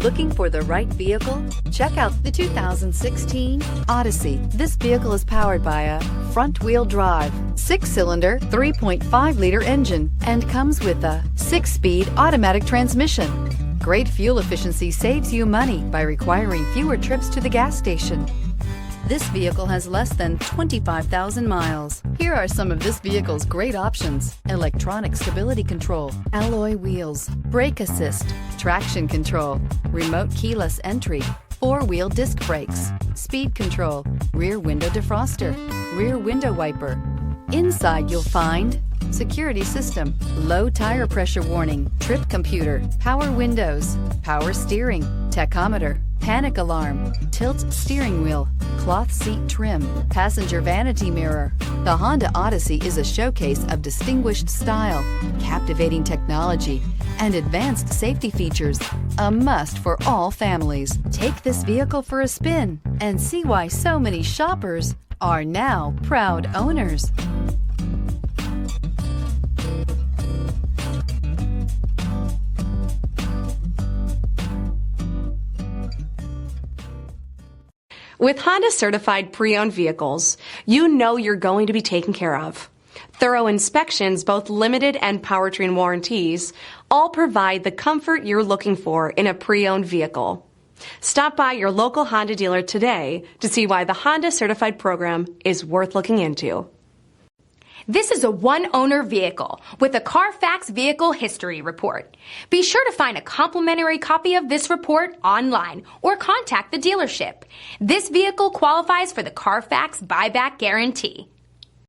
Looking for the right vehicle? Check out the 2016 Odyssey. This vehicle is powered by a front-wheel drive, 6-cylinder, 3.5-liter engine, and comes with a 6-speed automatic transmission. Great fuel efficiency saves you money by requiring fewer trips to the gas station. This vehicle has less than 25,000 miles. Here are some of this vehicle's great options: electronic stability control, alloy wheels, brake assist, traction control, remote keyless entry, 4-wheel disc brakes, speed control, rear window defroster, rear window wiper. Inside you'll find security system, low tire pressure warning, trip computer, power windows, power steering, tachometer, panic alarm, tilt steering wheel, cloth seat trim, passenger vanity mirror. The Honda Odyssey is a showcase of distinguished style, captivating technology, and advanced safety features, a must for all families. Take this vehicle for a spin and see why so many shoppers are now proud owners. With Honda certified pre-owned vehicles, you know you're going to be taken care of. Thorough inspections, both limited and powertrain warranties, all provide the comfort you're looking for in a pre-owned vehicle. Stop by your local Honda dealer today to see why the Honda certified program is worth looking into. This is a one-owner vehicle with a Carfax Vehicle History Report. Be sure to find a complimentary copy of this report online or contact the dealership. This vehicle qualifies for the Carfax Buyback Guarantee.